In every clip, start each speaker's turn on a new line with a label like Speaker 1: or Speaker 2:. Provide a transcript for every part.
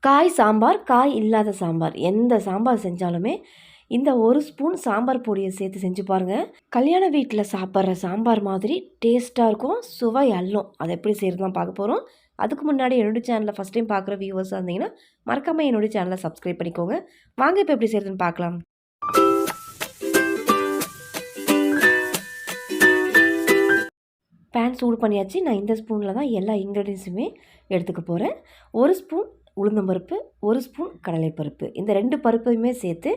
Speaker 1: காய் சாம்பார், காய் இல்லாத சாம்பார், எந்த சாம்பார் செஞ்சாலுமே இந்த ஒரு ஸ்பூன் சாம்பார் பொடியை சேர்த்து செஞ்சு பாருங்கள். கல்யாண வீட்டில் சாப்பிட்ற சாம்பார் மாதிரி டேஸ்ட்டாக இருக்கும், சுவை அள்ளும். அதை எப்படி செய்கிறதுலாம் பார்க்க போகிறோம். அதுக்கு முன்னாடி என்னுடைய சேனலை ஃபஸ்ட் டைம் பார்க்குற வியூவர்ஸாக இருந்தீங்கன்னா மறக்காமல் என்னுடைய சேனலை சப்ஸ்கிரைப் பண்ணிக்கோங்க. வாங்க இப்போ எப்படி செய்கிறதுன்னு பார்க்கலாம். பேன் சூடு பண்ணியாச்சு. நான் இந்த ஸ்பூனில் தான் எல்லா இன்க்ரீடியன்ஸுமே எடுத்துக்க போகிறேன். ஒரு ஸ்பூன் உளுந்தம்பருப்பு, ஒரு ஸ்பூன் கடலைப்பருப்பு, இந்த 2 பருப்பையுமே சேர்த்து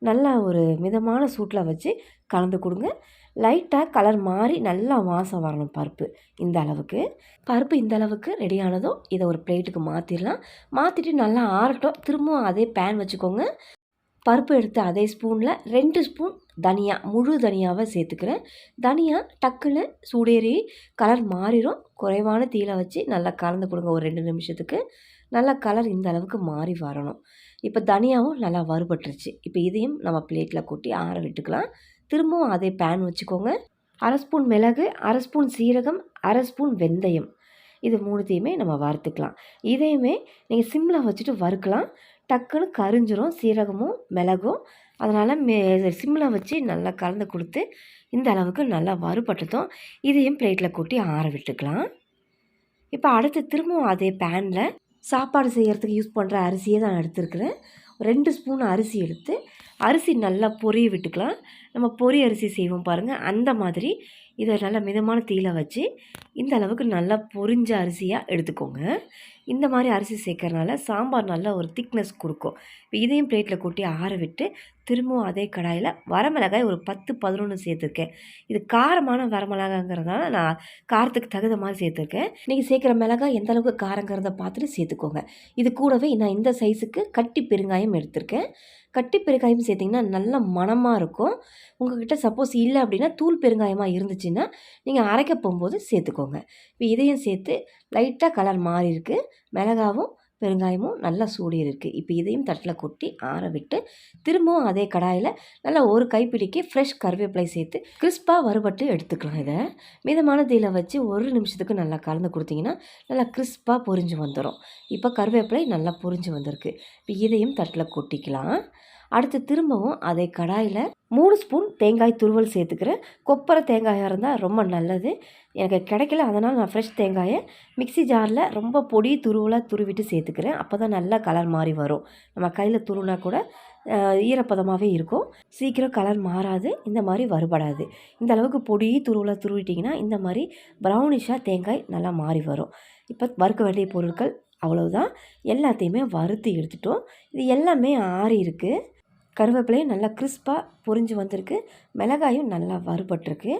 Speaker 1: நல்லா ஒரு மிதமான சூட்டில் வச்சு கலந்து கொடுங்க. லைட்டாக கலர் மாறி நல்லா வாசம் வரணும் பருப்பு. இந்த அளவுக்கு ரெடி ஆனதும் இதை ஒரு பிளேட்டுக்கு மாற்றிடலாம். மாற்றிட்டு நல்லா ஆறட்டும். திரும்பவும் அதே பேன் வச்சுக்கோங்க. பருப்பு எடுத்து அதே ஸ்பூனில் 2 ஸ்பூன் தனியா, முழு தனியாவை சேர்த்துக்கிறேன். தனியா டக்குன்னு சூடேறி கலர் மாறிடும். குறைவான தீயில வச்சு நல்லா கலந்து கொடுங்க. ஒரு 2 நிமிஷத்துக்கு நல்லா கலர் இந்த அளவுக்கு மாறி வரணும். இப்போ தனியாவும் நல்லா வறுபட்டுருச்சு. இப்போ இதையும் நம்ம பிளேட்டில் கொட்டி ஆற விட்டுக்கலாம். திரும்பவும் அதே பேன் வச்சுக்கோங்க. 1/2 ஸ்பூன் மிளகு, 1/2 ஸ்பூன் சீரகம், 1/2 ஸ்பூன் வெந்தயம், இது 3த்தையுமே நம்ம வறுத்துக்கலாம். இதையுமே நீங்கள் சிம்மில் வச்சுட்டு வறுக்கலாம். டக்குன்னு கரிஞ்சிரும் சீரகமும் மிளகும். அதனால் சிம்மில் வச்சு நல்லா கலந்து கொடுத்து இந்த அளவுக்கு நல்லா வறுபட்டதும் இதையும் பிளேட்டில் கொட்டி ஆற விட்டுக்கலாம். இப்போ அடுத்து திரும்பவும் அதே பேனில் சாப்பாடு செய்கிறதுக்கு யூஸ் பண்ணுற அரிசியை தான் எடுத்துருக்கிறேன். 2 ஸ்பூன் அரிசி எடுத்து அரிசி நல்லா பொரிய விட்டுக்கலாம். நம்ம பொரி அரிசி செய்வோம் பாருங்கள், அந்த மாதிரி இதை நல்லா மிதமான தீயில வச்சு இந்த அளவுக்கு நல்லா பொரிஞ்ச அரிசியாக எடுத்துக்கோங்க. இந்த மாதிரி அரிசி சேர்க்கறனால சாம்பார் நல்லா ஒரு திக்னஸ் கொடுக்கும். இப்போ இதையும் பிளேட்டில் கொட்டி ஆற விட்டு திரும்பவும் அதே கடாயில் வரமிளகாய் ஒரு 10-11 சேர்த்துருக்கேன். இது காரமான வரமிளகாங்கிறதுனால நான் காரத்துக்கு தகுந்த மாதிரி சேர்த்துருக்கேன். நீங்கள் சேர்க்குற மிளகாய் எந்த அளவுக்கு காரங்கிறத பார்த்துட்டு சேர்த்துக்கோங்க. இது கூடவே நான் இந்த சைஸுக்கு கட்டி பெருங்காயம் எடுத்திருக்கேன். கட்டி பெருங்காயம் சேர்த்திங்கன்னா நல்ல மணமாக இருக்கும். உங்கள்கிட்ட சப்போஸ் இல்லை அப்படின்னா தூள் பெருங்காயமாக இருந்துச்சுன்னா நீங்கள் அரைக்க போகும்போது சேர்த்துக்கோங்க. இப்போ இதையும் சேர்த்து லைட்டாக கலர் மாறி இருக்குது. மிளகாவும் பெருங்காயமும் நல்லா சூடி இருக்குது. இப்போ இதையும் தட்டில் கொட்டி ஆற விட்டு திரும்பவும் அதே கடாயில் நல்லா ஒரு கைப்பிடிக்கு ஃப்ரெஷ் கருவேப்பிலை சேர்த்து கிறிஸ்பாக வறுபட்டு எடுத்துக்கலாம். இதை மிதமான தீயில வச்சு 1 நிமிஷத்துக்கு நல்லா கலந்து கொடுத்தீங்கன்னா நல்லா கிறிஸ்பாக பொரிஞ்சு வந்துடும். இப்போ கருவேப்பிலை நல்லா பொரிஞ்சு வந்திருக்கு. இப்போ இதையும் தட்டில் கொட்டிக்கலாம். அடுத்து திரும்பவும் அதே கடாயில் 3 ஸ்பூன் தேங்காய் துருவல் சேர்த்துக்கிறேன். கொப்பரை தேங்காயாக இருந்தால் ரொம்ப நல்லது. எனக்கு கிடைக்கல, அதனால் நான் ஃப்ரெஷ் தேங்காயை மிக்ஸி ஜாரில் ரொம்ப பொடி துருவலாக துருவிட்டு சேர்த்துக்கிறேன். அப்போ தான் நல்லா கலர் மாறி வரும். நம்ம கையில் துருவினா கூட ஈரப்பதமாகவே இருக்கும், சீக்கிரம் கலர் மாறாது, இந்த மாதிரி வறுபடாது. இந்த அளவுக்கு பொடி துருவலாக துருவிட்டிங்கன்னா இந்த மாதிரி ப்ரௌனிஷாக தேங்காய் நல்லா மாறி வரும். இப்போ வறுக்க வேண்டிய பொருட்கள் அவ்வளவுதான். எல்லாத்தையுமே வறுத்து எடுத்துட்டோம். இது எல்லாமே ஆறி இருக்குது. கருவேப்பிலையும் நல்லா கிறிஸ்பாக பொரிஞ்சு வந்திருக்கு. மிளகாயும் நல்லா வறுபட்டுருக்கு.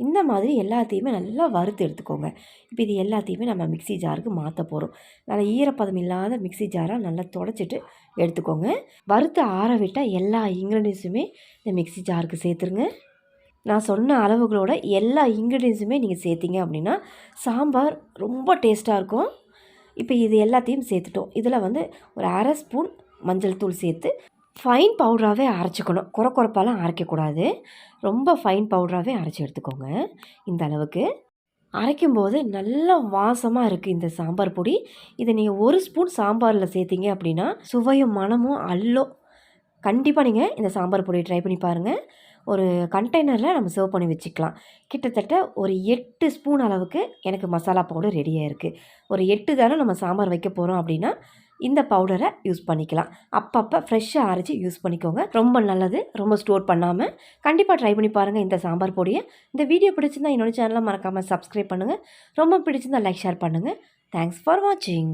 Speaker 1: இந்த மாதிரி எல்லாத்தையுமே நல்லா வறுத்து எடுத்துக்கோங்க. இப்போ இது எல்லாத்தையுமே நம்ம மிக்ஸி ஜாருக்கு மாற்ற போகிறோம். நல்லா ஈரப்பதம் இல்லாத மிக்ஸி ஜாராக நல்லா துடைச்சிட்டு எடுத்துக்கோங்க. வறுத்து ஆற விட்டால் எல்லா இன்க்ரீடியன்ஸுமே இந்த மிக்ஸி ஜாருக்கு சேர்த்துருங்க. நான் சொன்ன அளவுகளோட எல்லா இன்க்ரீடியன்ஸுமே நீங்கள் சேர்த்திங்க அப்படின்னா சாம்பார் ரொம்ப டேஸ்ட்டாக இருக்கும். இப்போ இது எல்லாத்தையும் சேர்த்துட்டோம். இதில் ஒரு 1/2 ஸ்பூன் மஞ்சள் தூள் சேர்த்து ஃபைன் பவுடராகவே அரைச்சிக்கணும். குறப்பாலாம் அரைக்கக்கூடாது. ரொம்ப ஃபைன் பவுடராகவே அரைச்சி எடுத்துக்கோங்க. இந்த அளவுக்கு அரைக்கும்போது நல்ல வாசமாக இருக்குது இந்த சாம்பார் பொடி. இதை நீங்கள் 1 ஸ்பூன் சாம்பாரில் சேர்த்திங்க அப்படின்னா சுவையும் மனமும் அள்ளும். கண்டிப்பாக நீங்கள் இந்த சாம்பார் பொடியை ட்ரை பண்ணி பாருங்கள். ஒரு கண்டெய்னரில் நம்ம சர்வ் பண்ணி வச்சுக்கலாம். கிட்டத்தட்ட ஒரு 8 ஸ்பூன் அளவுக்கு எனக்கு மசாலா பவுடர் ரெடியாக இருக்குது. ஒரு 8 தானே நம்ம சாம்பார் வைக்க போகிறோம் அப்படின்னா இந்த பவுடரை யூஸ் பண்ணிக்கலாம். அப்பப்போ ஃப்ரெஷ்ஷாக அரைச்சி யூஸ் பண்ணிக்கோங்க. ரொம்ப நல்லது. ரொம்ப ஸ்டோர் பண்ணாமல் கண்டிப்பாக ட்ரை பண்ணி பாருங்கள் இந்த சாம்பார் பொடியை. இந்த வீடியோ பிடிச்சிருந்தால் என்னோட சேனலை மறக்காமல் சப்ஸ்கிரைப் பண்ணுங்கள். ரொம்ப பிடிச்சிருந்தால் லைக் ஷேர் பண்ணுங்கள். தேங்க்ஸ் ஃபார் வாட்சிங்.